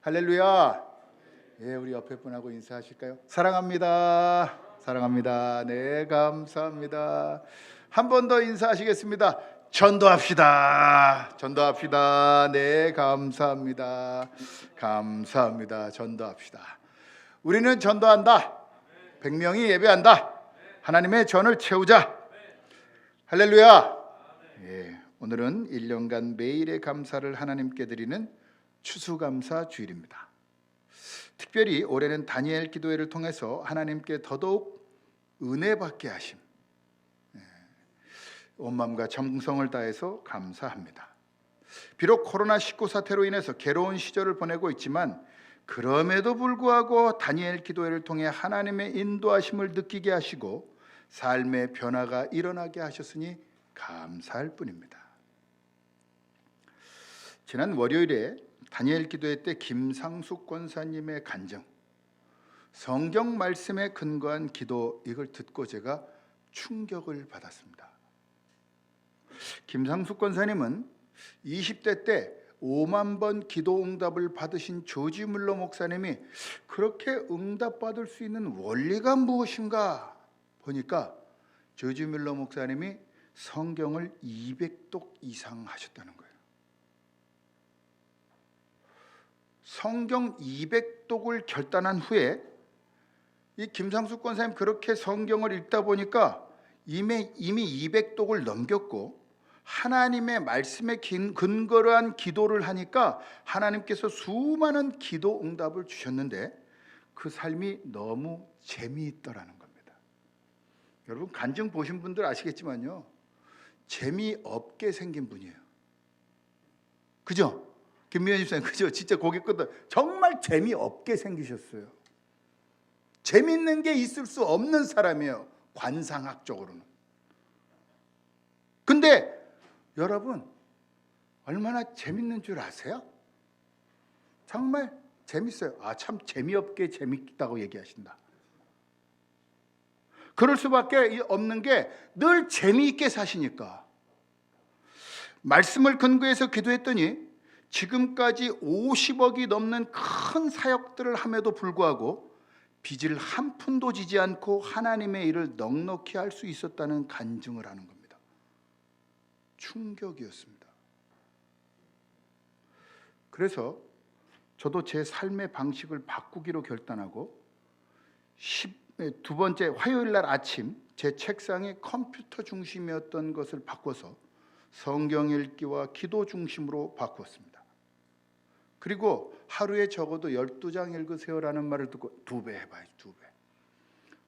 할렐루야. 예, 우리 옆에 분하고 인사하실까요? 사랑합니다. 사랑합니다. 네, 감사합니다. 한 번 더 인사하시겠습니다. 전도합시다. 전도합시다. 네, 감사합니다. 감사합니다. 전도합시다. 우리는 전도한다. 100명이 예배한다. 하나님의 전을 채우자. 할렐루야. 예, 오늘은 1년간 매일의 감사를 하나님께 드리는 추수감사 주일입니다. 특별히 올해는 다니엘 기도회를 통해서 하나님께 더더욱 은혜 받게 하심, 온 마음과 정성을 다해서 감사합니다. 비록 코로나19 사태로 인해서 괴로운 시절을 보내고 있지만 그럼에도 불구하고 다니엘 기도회를 통해 하나님의 인도하심을 느끼게 하시고 삶의 변화가 일어나게 하셨으니 감사할 뿐입니다. 지난 월요일에 다니엘 기도회 때 김상숙 권사님의 간증, 성경 말씀에 근거한 기도, 이걸 듣고 제가 충격을 받았습니다. 김상숙 권사님은 20대 때 5만 번 기도 응답을 받으신 조지 물러 목사님이 그렇게 응답받을 수 있는 원리가 무엇인가 보니까 조지 물러 목사님이 성경을 200독 이상 하셨다는 거예요. 성경 200독을 결단한 후에 이 김상숙 권사님 그렇게 성경을 읽다 보니까 이미 200독을 넘겼고 하나님의 말씀에 근거로 한 기도를 하니까 하나님께서 수많은 기도 응답을 주셨는데 그 삶이 너무 재미있더라는 겁니다. 여러분 간증 보신 분들 아시겠지만요, 재미없게 생긴 분이에요. 그죠? 김미연 집사님, 그죠? 진짜 고개 끄덕, 정말 재미없게 생기셨어요. 재밌는 게 있을 수 없는 사람이에요, 관상학적으로는. 근데 여러분 얼마나 재밌는 줄 아세요? 정말 재밌어요. 참 재미없게 재밌다고 얘기하신다. 그럴 수밖에 없는 게 늘 재미있게 사시니까. 말씀을 근거해서 기도했더니 지금까지 50억이 넘는 큰 사역들을 함에도 불구하고 빚을 한 푼도 지지 않고 하나님의 일을 넉넉히 할 수 있었다는 간증을 하는 겁니다. 충격이었습니다. 그래서 저도 제 삶의 방식을 바꾸기로 결단하고 두 번째 화요일 날 아침 제 책상이 컴퓨터 중심이었던 것을 바꿔서 성경 읽기와 기도 중심으로 바꾸었습니다. 그리고 하루에 적어도 12장 읽으세요라는 말을 듣고 2배 해봐야지. 2배.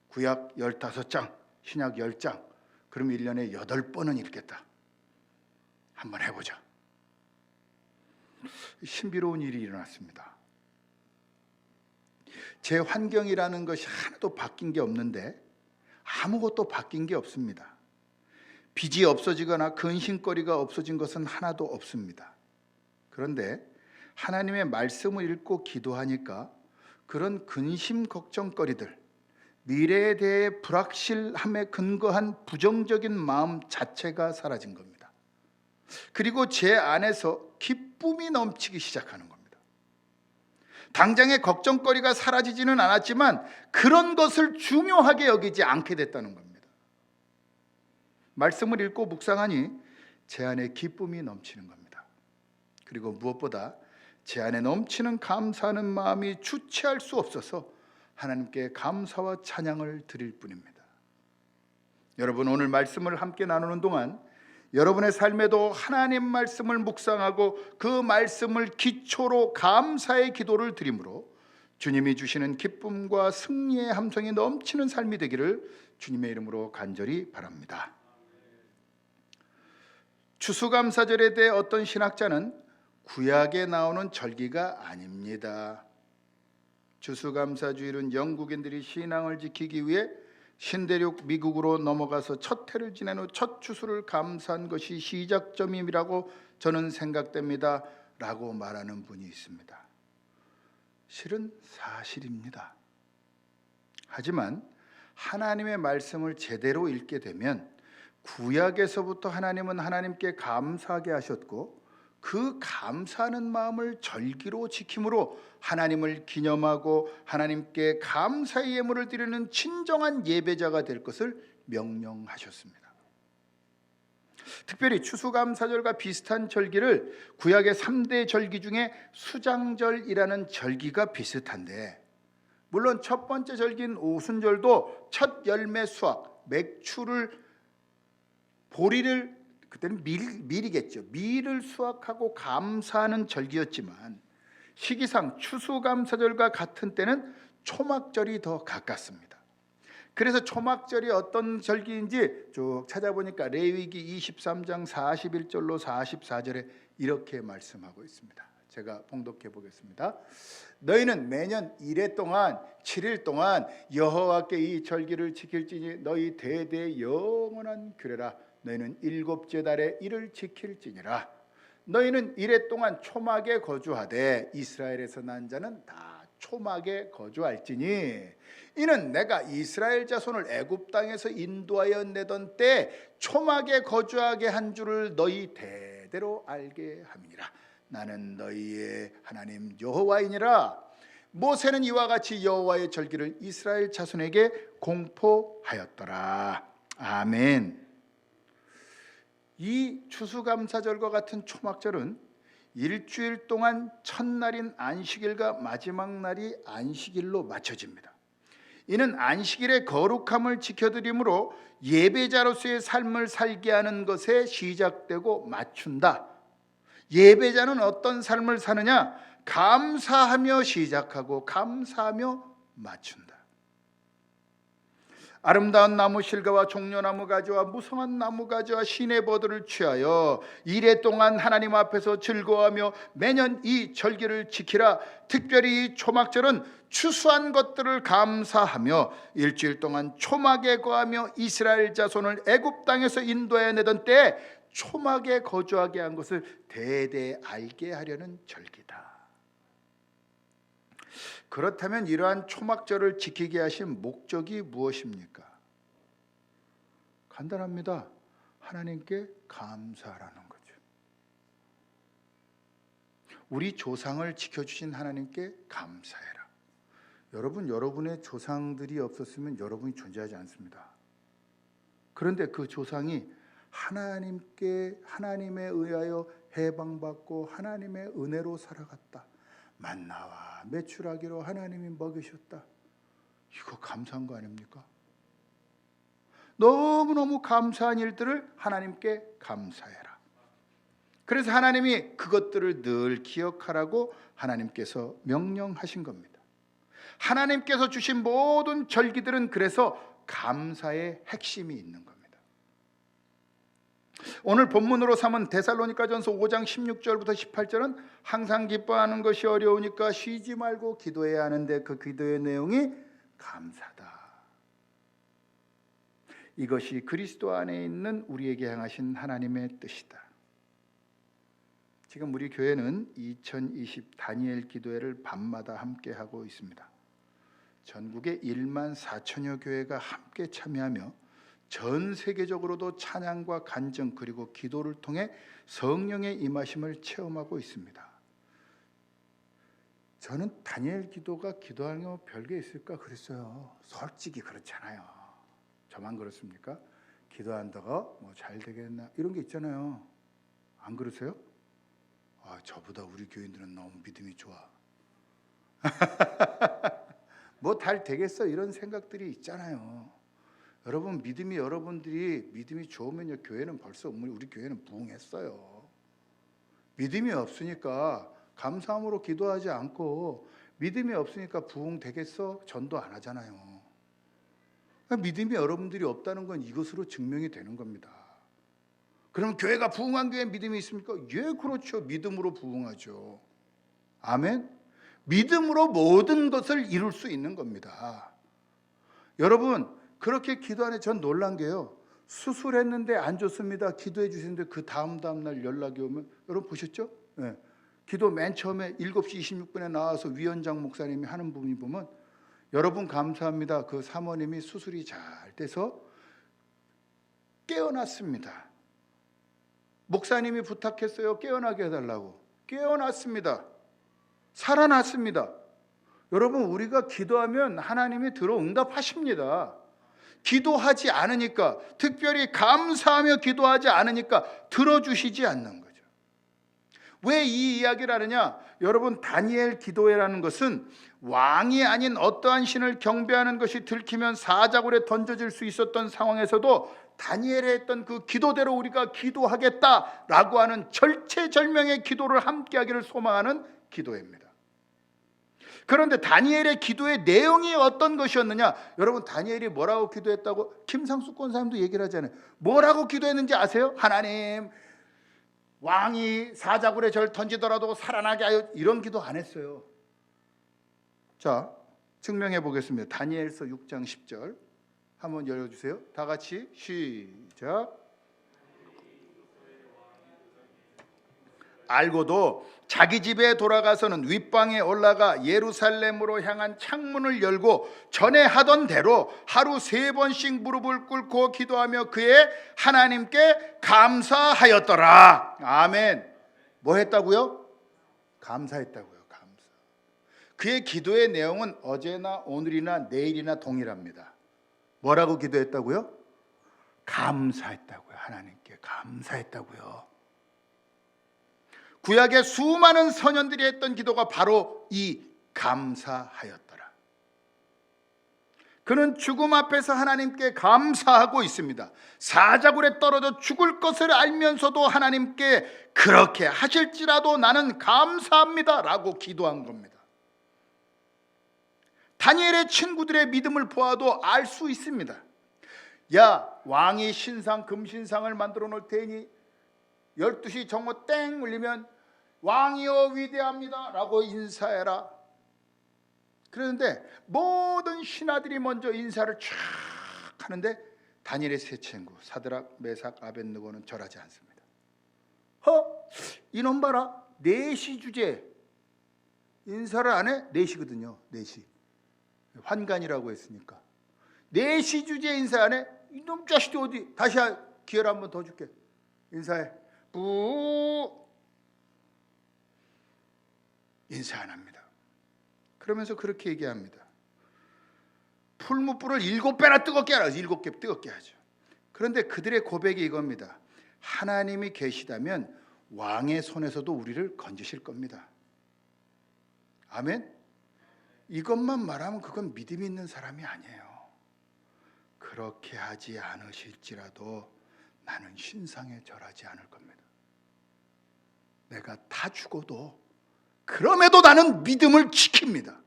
구약 15장, 신약 10장. 그럼 1년에 8번은 읽겠다. 한번 해보자. 신비로운 일이 일어났습니다. 제 환경이라는 것이 하나도 바뀐 게 없는데 아무것도 바뀐 게 없습니다. 빚이 없어지거나 근심거리가 없어진 것은 하나도 없습니다. 그런데 하나님의 말씀을 읽고 기도하니까 그런 근심 걱정거리들, 미래에 대해 불확실함에 근거한 부정적인 마음 자체가 사라진 겁니다. 그리고 제 안에서 기쁨이 넘치기 시작하는 겁니다. 당장의 걱정거리가 사라지지는 않았지만 그런 것을 중요하게 여기지 않게 됐다는 겁니다. 말씀을 읽고 묵상하니 제 안에 기쁨이 넘치는 겁니다. 그리고 무엇보다 제 안에 넘치는 감사하는 마음이 주체할 수 없어서 하나님께 감사와 찬양을 드릴 뿐입니다. 여러분 오늘 말씀을 함께 나누는 동안 여러분의 삶에도 하나님 말씀을 묵상하고 그 말씀을 기초로 감사의 기도를 드림으로 주님이 주시는 기쁨과 승리의 함성이 넘치는 삶이 되기를 주님의 이름으로 간절히 바랍니다. 추수감사절에 대해 어떤 신학자는 구약에 나오는 절기가 아닙니다. 추수감사주일은 영국인들이 신앙을 지키기 위해 신대륙 미국으로 넘어가서 첫 해를 지낸 후 첫 추수를 감사한 것이 시작점이라고 저는 생각됩니다 라고 말하는 분이 있습니다. 실은 사실입니다. 하지만 하나님의 말씀을 제대로 읽게 되면 구약에서부터 하나님은 하나님께 감사하게 하셨고 그 감사하는 마음을 절기로 지킴으로 하나님을 기념하고 하나님께 감사의 예물을 드리는 진정한 예배자가 될 것을 명령하셨습니다. 특별히 추수감사절과 비슷한 절기를 구약의 3대 절기 중에 수장절이라는 절기가 비슷한데, 물론 첫 번째 절기인 오순절도 첫 열매 수확, 맥주를 보리를, 그때는 밀이겠죠. 밀을 수확하고 감사하는 절기였지만 시기상 추수감사절과 같은 때는 초막절이 더 가깝습니다. 그래서 초막절이 어떤 절기인지 쭉 찾아보니까 레위기 23장 41절로 44절에 이렇게 말씀하고 있습니다. 제가 봉독해 보겠습니다. 너희는 매년 이래 동안 7일 동안 여호와께 이 절기를 지킬지니 너희 대대 영원한 규례라. 너희는 일곱째 달에 이를 지킬지니라. 너희는 이래 동안 초막에 거주하되 이스라엘에서 난 자는 다 초막에 거주할지니 이는 내가 이스라엘 자손을 애굽 땅에서 인도하여 내던 때 초막에 거주하게 한 줄을 너희 대대로 알게 함이니라. 나는 너희의 하나님 여호와이니라. 모세는 이와 같이 여호와의 절기를 이스라엘 자손에게 공포하였더라. 아멘. 이 추수감사절과 같은 초막절은 일주일 동안 첫날인 안식일과 마지막 날이 안식일로 맞춰집니다. 이는 안식일의 거룩함을 지켜드리므로 예배자로서의 삶을 살게 하는 것에 시작되고 맞춘다. 예배자는 어떤 삶을 사느냐? 감사하며 시작하고 감사하며 맞춘다. 아름다운 나무 실과와 종려나무 가지와 무성한 나무 가지와 시내버들을 취하여 이래 동안 하나님 앞에서 즐거워하며 매년 이 절기를 지키라. 특별히 이 초막절은 추수한 것들을 감사하며 일주일 동안 초막에 거하며 이스라엘 자손을 애굽 땅에서 인도해 내던 때에 초막에 거주하게 한 것을 대대 알게 하려는 절기다. 그렇다면 이러한 초막절을 지키게 하신 목적이 무엇입니까? 간단합니다. 하나님께 감사하라는 거죠. 우리 조상을 지켜주신 하나님께 감사해라. 여러분, 여러분의 조상들이 없었으면 여러분이 존재하지 않습니다. 그런데 그 조상이 하나님에 의하여 해방받고 하나님의 은혜로 살아갔다. 만나와 메추라기로 하나님이 먹이셨다. 이거 감사한 거 아닙니까? 너무너무 감사한 일들을 하나님께 감사해라. 그래서 하나님이 그것들을 늘 기억하라고 하나님께서 명령하신 겁니다. 하나님께서 주신 모든 절기들은 그래서 감사의 핵심이 있는 겁니다. 오늘 본문으로 삼은 데살로니가전서 5장 16절부터 18절은 항상 기뻐하는 것이 어려우니까 쉬지 말고 기도해야 하는데 그 기도의 내용이 감사다. 이것이 그리스도 안에 있는 우리에게 향하신 하나님의 뜻이다. 지금 우리 교회는 2020 다니엘 기도회를 밤마다 함께 하고 있습니다. 전국의 1만 4천여 교회가 함께 참여하며 전 세계적으로도 찬양과 간증 그리고 기도를 통해 성령의 임하심을 체험하고 있습니다. 저는 다니엘 기도가 기도하는 거 별게 있을까 그랬어요. 솔직히 그렇잖아요. 저만 그렇습니까? 기도한다가 뭐 잘 되겠나 이런 게 있잖아요. 안 그러세요? 저보다 우리 교인들은 너무 믿음이 좋아. 뭐 잘 되겠어 이런 생각들이 있잖아요. 여러분 여러분들이 믿음이 좋으면요 교회는 벌써 우리 교회는 부흥했어요. 믿음이 없으니까 감사함으로 기도하지 않고 믿음이 없으니까 부흥 되겠어? 전도 안 하잖아요. 믿음이 여러분들이 없다는 건 이것으로 증명이 되는 겁니다. 그럼 교회가 부흥한 교회에 믿음이 있습니까? 예, 그렇죠. 믿음으로 부흥하죠. 아멘. 믿음으로 모든 것을 이룰 수 있는 겁니다. 여러분 그렇게 기도하는 전 놀란 게요. 수술했는데 안 좋습니다. 기도해 주시는데 그 다음 날 연락이 오면 여러분 보셨죠? 네. 기도 맨 처음에 7시 26분에 나와서 위원장 목사님이 하는 부분이 보면 여러분 감사합니다. 그 사모님이 수술이 잘 돼서 깨어났습니다. 목사님이 부탁했어요. 깨어나게 해달라고. 깨어났습니다. 살아났습니다. 여러분, 우리가 기도하면 하나님이 들어 응답하십니다. 기도하지 않으니까, 특별히 감사하며 기도하지 않으니까 들어주시지 않는 거죠. 왜 이 이야기를 하느냐? 여러분, 다니엘 기도회라는 것은 왕이 아닌 어떠한 신을 경배하는 것이 들키면 사자굴에 던져질 수 있었던 상황에서도 다니엘이 했던 그 기도대로 우리가 기도하겠다라고 하는 절체절명의 기도를 함께하기를 소망하는 기도회입니다. 그런데 다니엘의 기도의 내용이 어떤 것이었느냐? 여러분, 다니엘이 뭐라고 기도했다고 김상수 권사님도 얘기를 하잖아요. 뭐라고 기도했는지 아세요? 하나님, 왕이 사자굴에 절 던지더라도 살아나게 하여, 이런 기도 안 했어요. 자, 증명해 보겠습니다. 다니엘서 6장 10절 한번 열어주세요. 다 같이 시작. 알고도 자기 집에 돌아가서는 윗방에 올라가 예루살렘으로 향한 창문을 열고 전에 하던 대로 하루 3번씩 무릎을 꿇고 기도하며 그의 하나님께 감사하였더라. 아멘. 뭐 했다고요? 감사했다고요. 감사. 그의 기도의 내용은 어제나 오늘이나 내일이나 동일합니다. 뭐라고 기도했다고요? 감사했다고요. 하나님께 감사했다고요. 구약의 수많은 선현들이 했던 기도가 바로 이 감사하였더라. 그는 죽음 앞에서 하나님께 감사하고 있습니다. 사자굴에 떨어져 죽을 것을 알면서도 하나님께 그렇게 하실지라도 나는 감사합니다 라고 기도한 겁니다. 다니엘의 친구들의 믿음을 보아도 알 수 있습니다. 야, 왕이 신상 금신상을 만들어 놓을 테니 12시 정오 땡 울리면 왕이여 위대합니다 라고 인사해라. 그런데 모든 신하들이 먼저 인사를 쫙 하는데 다니엘의 세 친구 사드락, 메삭, 아벳느고는 절하지 않습니다. 이놈 봐라, 4시 주제 인사를 안 해? 4시거든요. 4시 환관이라고 했으니까 4시 주제 인사 안 해? 이놈 자식이 어디. 다시 기회를 한 번 더 줄게. 인사해. 인사 안 합니다. 그러면서 그렇게 얘기합니다. 풀무불을 7배나 뜨겁게 하라. 7개 뜨겁게 하죠. 그런데 그들의 고백이 이겁니다. 하나님이 계시다면 왕의 손에서도 우리를 건지실 겁니다. 아멘. 이것만 말하면 그건 믿음이 있는 사람이 아니에요. 그렇게 하지 않으실지라도 나는 신상에 절하지 않을 겁니다. 내가 다 죽어도 그럼에도 나는 믿음을 지킵니다.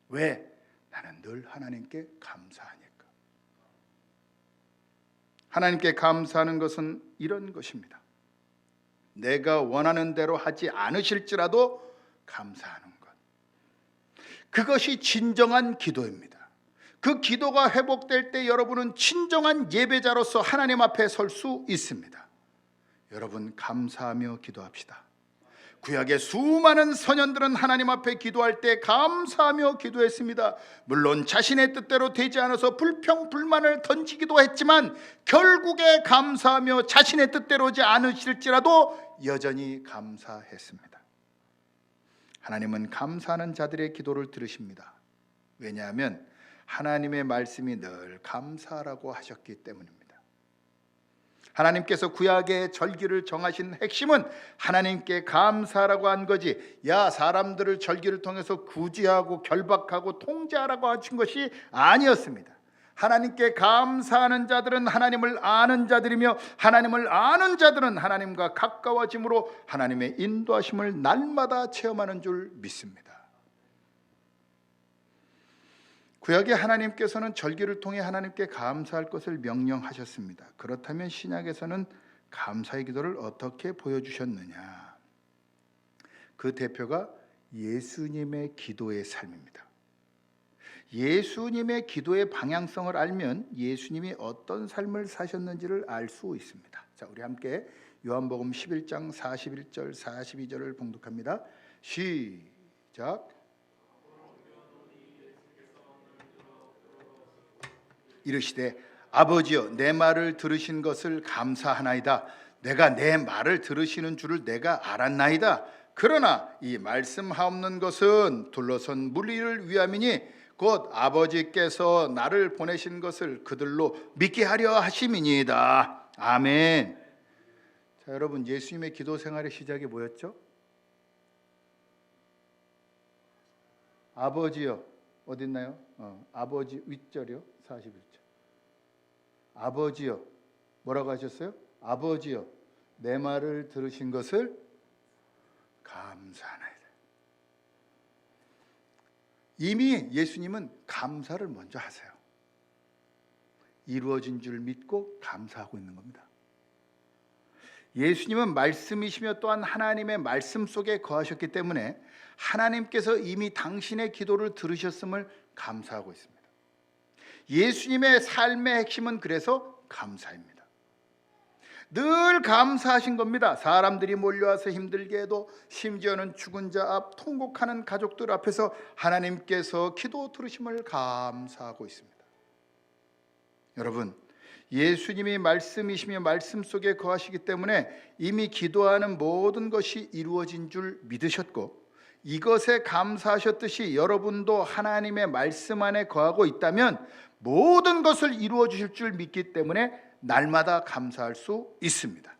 왜? 나는 늘 하나님께 감사하니까. 하나님께 감사하는 것은 이런 것입니다. 내가 원하는 대로 하지 않으실지라도 감사하는 것. 그것이 진정한 기도입니다. 그 기도가 회복될 때 여러분은 진정한 예배자로서 하나님 앞에 설 수 있습니다. 여러분, 감사하며 기도합시다. 구약의 수많은 선현들은 하나님 앞에 기도할 때 감사하며 기도했습니다. 물론 자신의 뜻대로 되지 않아서 불평불만을 던지기도 했지만 결국에 감사하며 자신의 뜻대로지 않으실지라도 여전히 감사했습니다. 하나님은 감사하는 자들의 기도를 들으십니다. 왜냐하면 하나님의 말씀이 늘 감사하라고 하셨기 때문입니다. 하나님께서 구약의 절기를 정하신 핵심은 하나님께 감사하라고 한 거지, 야, 사람들을 절기를 통해서 구제하고 결박하고 통제하라고 하신 것이 아니었습니다. 하나님께 감사하는 자들은 하나님을 아는 자들이며 하나님을 아는 자들은 하나님과 가까워짐으로 하나님의 인도하심을 날마다 체험하는 줄 믿습니다. 구약의 하나님께서는 절기를 통해 하나님께 감사할 것을 명령하셨습니다. 그렇다면 신약에서는 감사의 기도를 어떻게 보여주셨느냐? 그 대표가 예수님의 기도의 삶입니다. 예수님의 기도의 방향성을 알면 예수님이 어떤 삶을 사셨는지를 알 수 있습니다. 자, 우리 함께 요한복음 11장 41절 42절을 봉독합니다. 시작. 이르시되 아버지여, 내 말을 들으신 것을 감사하나이다. 내가 내 말을 들으시는 줄을 내가 알았나이다. 그러나 이 말씀하옵는 것은 둘러선 무리를 위함이니 곧 아버지께서 나를 보내신 것을 그들로 믿게 하려 하심이니이다. 아멘. 자, 여러분, 예수님의 기도 생활의 시작이 뭐였죠? 아버지여, 어디 있나요? 아버지 윗절이요. 41절. 아버지여, 뭐라고 하셨어요? 아버지여, 내 말을 들으신 것을 감사하나이다. 이미 예수님은 감사를 먼저 하세요. 이루어진 줄 믿고 감사하고 있는 겁니다. 예수님은 말씀이시며 또한 하나님의 말씀 속에 거하셨기 때문에 하나님께서 이미 당신의 기도를 들으셨음을 감사하고 있습니다. 예수님의 삶의 핵심은 그래서 감사입니다. 늘 감사하신 겁니다. 사람들이 몰려와서 힘들게 해도, 심지어는 죽은 자 앞 통곡하는 가족들 앞에서 하나님께서 기도 들으심을 감사하고 있습니다. 여러분, 예수님이 말씀이시며 말씀 속에 거하시기 때문에 이미 기도하는 모든 것이 이루어진 줄 믿으셨고, 이것에 감사하셨듯이 여러분도 하나님의 말씀 안에 거하고 있다면 모든 것을 이루어 주실 줄 믿기 때문에 날마다 감사할 수 있습니다.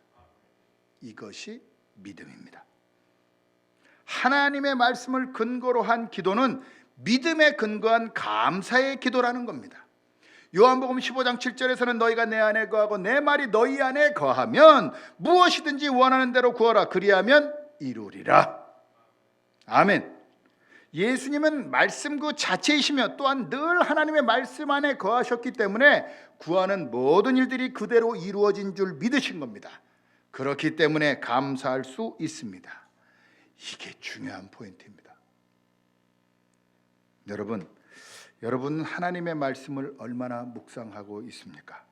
이것이 믿음입니다. 하나님의 말씀을 근거로 한 기도는 믿음에 근거한 감사의 기도라는 겁니다. 요한복음 15장 7절에서는 너희가 내 안에 거하고 내 말이 너희 안에 거하면 무엇이든지 원하는 대로 구하라. 그리하면 이루리라. 아멘. 예수님은 말씀 그 자체이시며 또한 늘 하나님의 말씀 안에 거하셨기 때문에 구하는 모든 일들이 그대로 이루어진 줄 믿으신 겁니다. 그렇기 때문에 감사할 수 있습니다. 이게 중요한 포인트입니다. 여러분 하나님의 말씀을 얼마나 묵상하고 있습니까?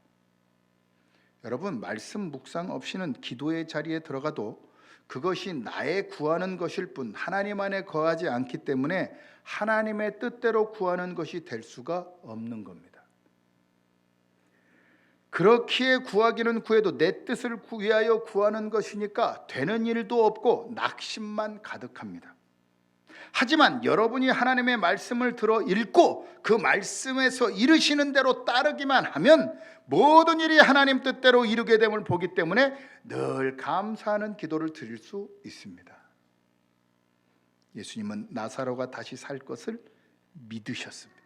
여러분, 말씀 묵상 없이는 기도의 자리에 들어가도 그것이 나의 구하는 것일 뿐 하나님 안에 거하지 않기 때문에 하나님의 뜻대로 구하는 것이 될 수가 없는 겁니다. 그렇기에 구하기는 구해도 내 뜻을 위하여 구하는 것이니까 되는 일도 없고 낙심만 가득합니다. 하지만 여러분이 하나님의 말씀을 들어 읽고 그 말씀에서 이르시는 대로 따르기만 하면 모든 일이 하나님 뜻대로 이루게 됨을 보기 때문에 늘 감사하는 기도를 드릴 수 있습니다. 예수님은 나사로가 다시 살 것을 믿으셨습니다.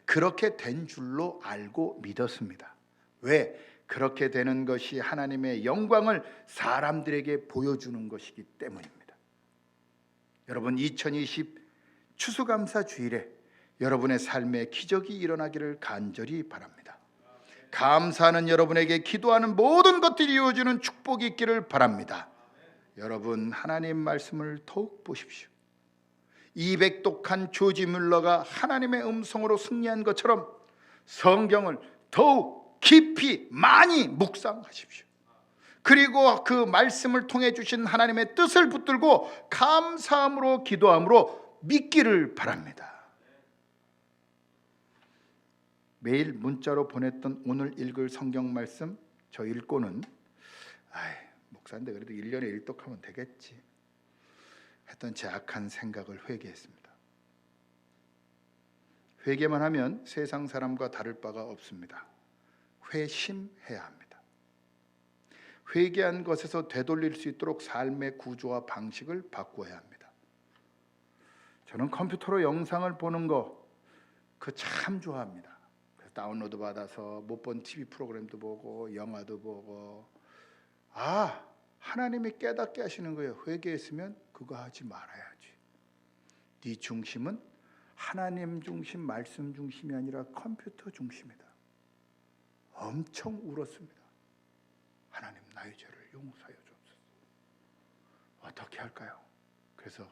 그렇게 된 줄로 알고 믿었습니다. 왜? 그렇게 되는 것이 하나님의 영광을 사람들에게 보여주는 것이기 때문입니다. 여러분, 2020 추수감사 주일에 여러분의 삶에 기적이 일어나기를 간절히 바랍니다. 감사하는 여러분에게 기도하는 모든 것들이 이루어지는 축복이 있기를 바랍니다. 여러분, 하나님 말씀을 더욱 보십시오. 200독한 조지 뮬러가 하나님의 음성으로 승리한 것처럼 성경을 더욱 깊이 많이 묵상하십시오. 그리고 그 말씀을 통해 주신 하나님의 뜻을 붙들고 감사함으로 기도함으로 믿기를 바랍니다. 매일 문자로 보냈던 오늘 읽을 성경 말씀 저 읽고는 목사인데 그래도 1년에 1독하면 되겠지 했던 제 악한 생각을 회개했습니다. 회개만 하면 세상 사람과 다를 바가 없습니다. 회심해야 합니다. 회개한 것에서 되돌릴 수 있도록 삶의 구조와 방식을 바꾸어야 합니다. 저는 컴퓨터로 영상을 보는 거 그거 참 좋아합니다. 그래서 다운로드 받아서 못 본 TV 프로그램도 보고 영화도 보고 하나님이 깨닫게 하시는 거예요. 회개했으면 그거 하지 말아야지. 네 중심은 하나님 중심, 말씀 중심이 아니라 컴퓨터 중심이다. 엄청 울었습니다. 하나님, 나의 죄를 용서하여 주옵소서. 어떻게 할까요? 그래서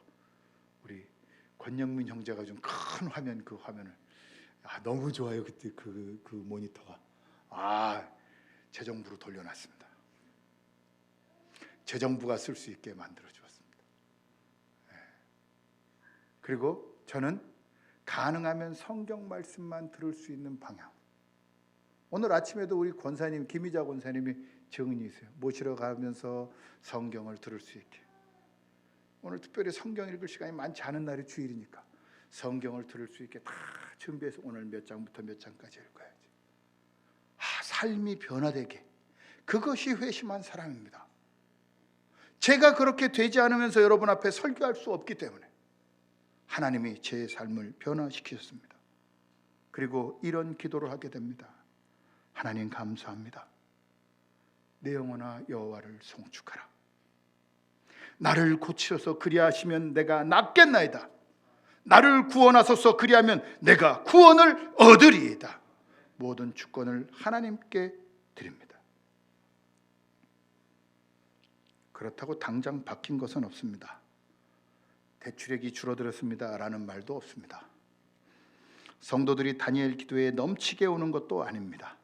우리 권영민 형제가 좀 큰 화면, 그 화면을 너무 좋아요. 그때 그 모니터가 재정부로 돌려놨습니다. 재정부가 쓸 수 있게 만들어 주었습니다. 그리고 저는 가능하면 성경 말씀만 들을 수 있는 방향. 오늘 아침에도 우리 권사님, 김희자 권사님이 증언이 있어요. 모시러 가면서 성경을 들을 수 있게. 오늘 특별히 성경 읽을 시간이 많지 않은 날이 주일이니까 성경을 들을 수 있게 다 준비해서 오늘 몇 장부터 몇 장까지 읽어야지. 삶이 변화되게. 그것이 회심한 사람입니다. 제가 그렇게 되지 않으면서 여러분 앞에 설교할 수 없기 때문에 하나님이 제 삶을 변화시키셨습니다. 그리고 이런 기도를 하게 됩니다. 하나님 감사합니다. 내 영혼아 여호와를 송축하라. 나를 고치셔서 그리하시면 내가 낫겠나이다. 나를 구원하소서 그리하면 내가 구원을 얻으리이다. 모든 주권을 하나님께 드립니다. 그렇다고 당장 바뀐 것은 없습니다. 대출액이 줄어들었습니다 라는 말도 없습니다. 성도들이 다니엘 기도에 넘치게 오는 것도 아닙니다.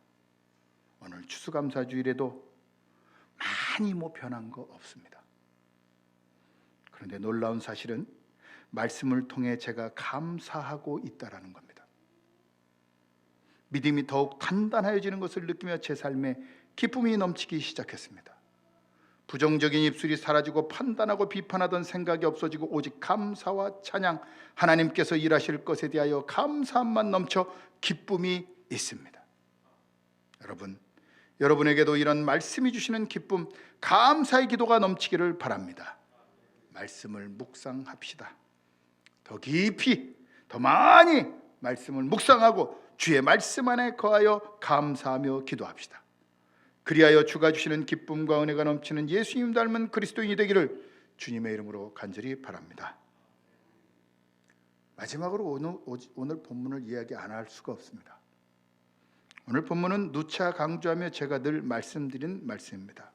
오늘 추수감사주일에도 많이 변한 거 없습니다. 그런데 놀라운 사실은 말씀을 통해 제가 감사하고 있다라는 겁니다. 믿음이 더욱 단단해지는 것을 느끼며 제 삶에 기쁨이 넘치기 시작했습니다. 부정적인 입술이 사라지고 판단하고 비판하던 생각이 없어지고 오직 감사와 찬양, 하나님께서 일하실 것에 대하여 감사함만 넘쳐 기쁨이 있습니다. 여러분에게도 이런 말씀이 주시는 기쁨, 감사의 기도가 넘치기를 바랍니다. 말씀을 묵상합시다. 더 깊이, 더 많이 말씀을 묵상하고 주의 말씀 안에 거하여 감사하며 기도합시다. 그리하여 주가 주시는 기쁨과 은혜가 넘치는 예수님 닮은 그리스도인이 되기를 주님의 이름으로 간절히 바랍니다. 마지막으로 오늘 본문을 이야기 안 할 수가 없습니다. 오늘 본문은 누차 강조하며 제가 늘 말씀드린 말씀입니다.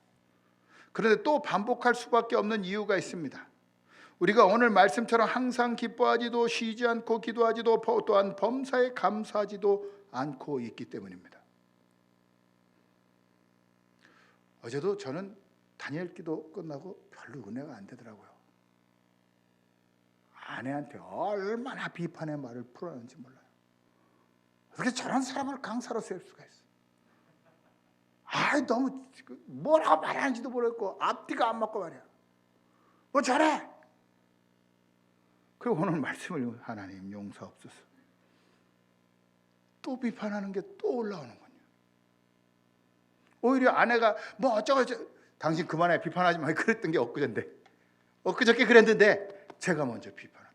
그런데 또 반복할 수밖에 없는 이유가 있습니다. 우리가 오늘 말씀처럼 항상 기뻐하지도 쉬지 않고 기도하지도 또한 범사에 감사하지도 않고 있기 때문입니다. 어제도 저는 다니엘 기도 끝나고 별로 은혜가 안 되더라고요. 아내한테 얼마나 비판의 말을 풀었는지 몰라요. 어떻게 저런 사람을 강사로 세울 수가 있어? 너무 뭐라고 말하는지도 모르겠고 앞뒤가 안 맞고 말이야. 뭐 저래? 그리고 오늘 말씀을 하나님 용서없소서. 또 비판하는 게 또 올라오는군요. 오히려 아내가 뭐 어쩌고 당신 그만해 비판하지 마 그랬던 게 엊그저께 그랬는데 제가 먼저 비판하더라고요.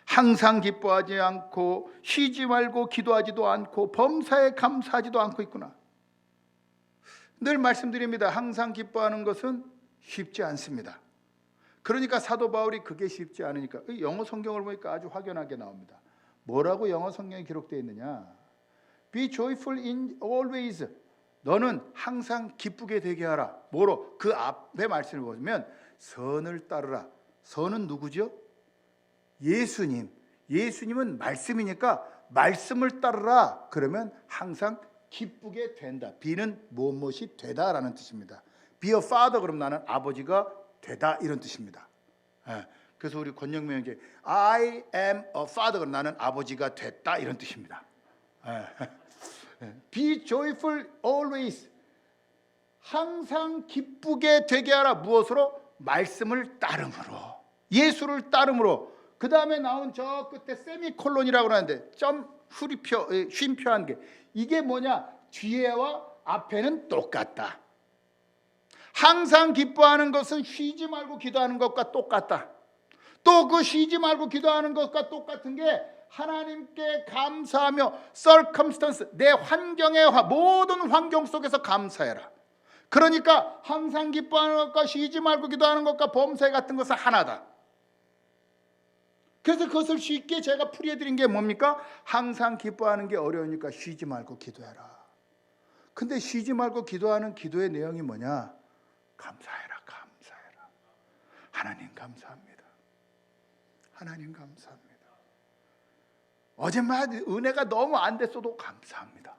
항상 기뻐하지 않고 쉬지 말고 기도하지도 않고 범사에 감사하지도 않고 있구나. 늘 말씀드립니다. 항상 기뻐하는 것은 쉽지 않습니다. 그러니까 사도 바울이 그게 쉽지 않으니까 영어 성경을 보니까 아주 확연하게 나옵니다. 뭐라고 영어 성경에 기록되어 있느냐? Be joyful in always. 너는 항상 기쁘게 되게 하라. 뭐로? 그 앞에 말씀을 보면 선을 따르라. 선은 누구죠? 예수님. 예수님은 말씀이니까 말씀을 따르라. 그러면 항상 기쁘게 된다. Be는 무엇이 되다라는 뜻입니다. Be a father 그럼 나는 아버지가 되다 이런 뜻입니다. 그래서 우리 권영명 이제 I am a father 그럼 나는 아버지가 됐다 이런 뜻입니다. Be joyful always. 항상 기쁘게 되게 하라. 무엇으로? 말씀을 따름으로. 예수를 따름으로. 그 다음에 나온 저 끝에 세미콜론이라고 하는데 점 쉼표한 게 이게 뭐냐? 뒤에와 앞에는 똑같다. 항상 기뻐하는 것은 쉬지 말고 기도하는 것과 똑같다. 또 그 쉬지 말고 기도하는 것과 똑같은 게 하나님께 감사하며 circumstance, 내 환경의 모든 환경 속에서 감사해라. 그러니까 항상 기뻐하는 것과 쉬지 말고 기도하는 것과 범사에 같은 것은 하나다. 그래서 그것을 쉽게 제가 풀이해드린 게 뭡니까? 항상 기뻐하는 게 어려우니까 쉬지 말고 기도해라. 근데 쉬지 말고 기도하는 기도의 내용이 뭐냐? 감사해라, 감사해라. 하나님 감사합니다. 하나님 감사합니다. 어제만 은혜가 너무 안 됐어도 감사합니다.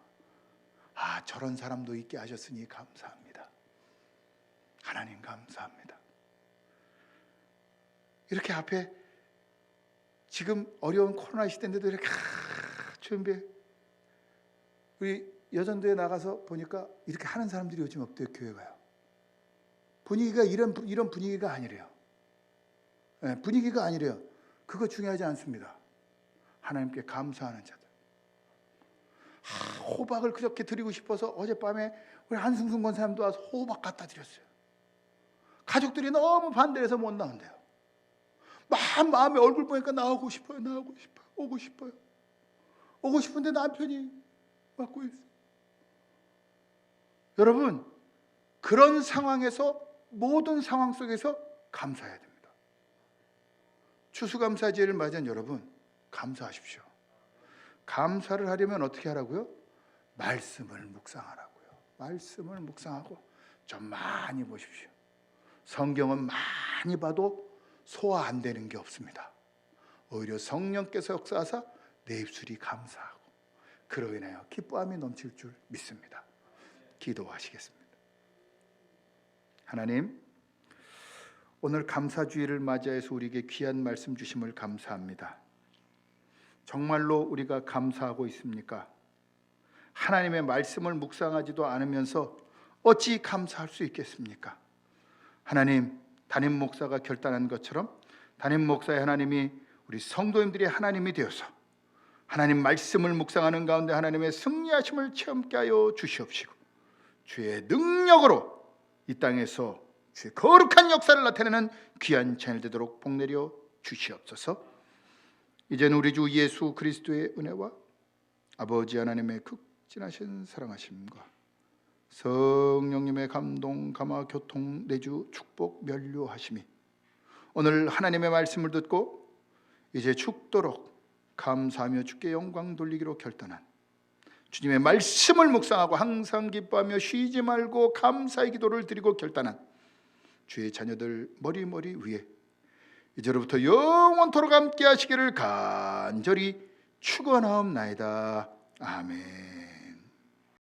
저런 사람도 있게 하셨으니 감사합니다. 하나님 감사합니다. 이렇게 앞에 지금 어려운 코로나 시대인데도 이렇게 준비해. 우리 여전도에 나가서 보니까 이렇게 하는 사람들이 요즘 없대요. 교회 가요. 분위기가 이런 분위기가 아니래요. 네, 분위기가 아니래요. 그거 중요하지 않습니다. 하나님께 감사하는 자들. 호박을 그렇게 드리고 싶어서 어젯밤에 우리 한승순 권사님도 와서 호박 갖다 드렸어요. 가족들이 너무 반대해서 못 나온대요. 마음에 얼굴 보니까 나오고 싶어요. 오고 싶은데 남편이 막고 있어요. 여러분, 그런 상황에서, 모든 상황 속에서 감사해야 됩니다. 추수감사제를 맞은 여러분, 감사하십시오. 감사를 하려면 어떻게 하라고요? 말씀을 묵상하라고요. 말씀을 묵상하고 좀 많이 보십시오. 성경은 많이 봐도 소화 안 되는 게 없습니다. 오히려 성령께서 역사하사 내 입술이 감사하고 그로 인하여 기뻐함이 넘칠 줄 믿습니다. 기도하시겠습니다. 하나님, 오늘 감사주의를 맞이해서 우리에게 귀한 말씀 주심을 감사합니다. 정말로 우리가 감사하고 있습니까? 하나님의 말씀을 묵상하지도 않으면서 어찌 감사할 수 있겠습니까? 하나님, 담임 목사가 결단한 것처럼 담임 목사의 하나님이 우리 성도님들이 하나님이 되어서 하나님 말씀을 묵상하는 가운데 하나님의 승리하심을 체험케 하여 주시옵시고 주의 능력으로 이 땅에서 주의 거룩한 역사를 나타내는 귀한 자녀 되도록 복내려 주시옵소서. 이제는 우리 주 예수 그리스도의 은혜와 아버지 하나님의 극진하신 사랑하심과 성령님의 감동, 감화, 교통, 내주, 축복, 면류하심이 오늘 하나님의 말씀을 듣고 이제 죽도록 감사하며 주께 영광 돌리기로 결단한 주님의 말씀을 묵상하고 항상 기뻐하며 쉬지 말고 감사의 기도를 드리고 결단한 주의 자녀들 머리 위에 이제로부터 영원토록 함께 하시기를 간절히 축원하옵나이다. 아멘.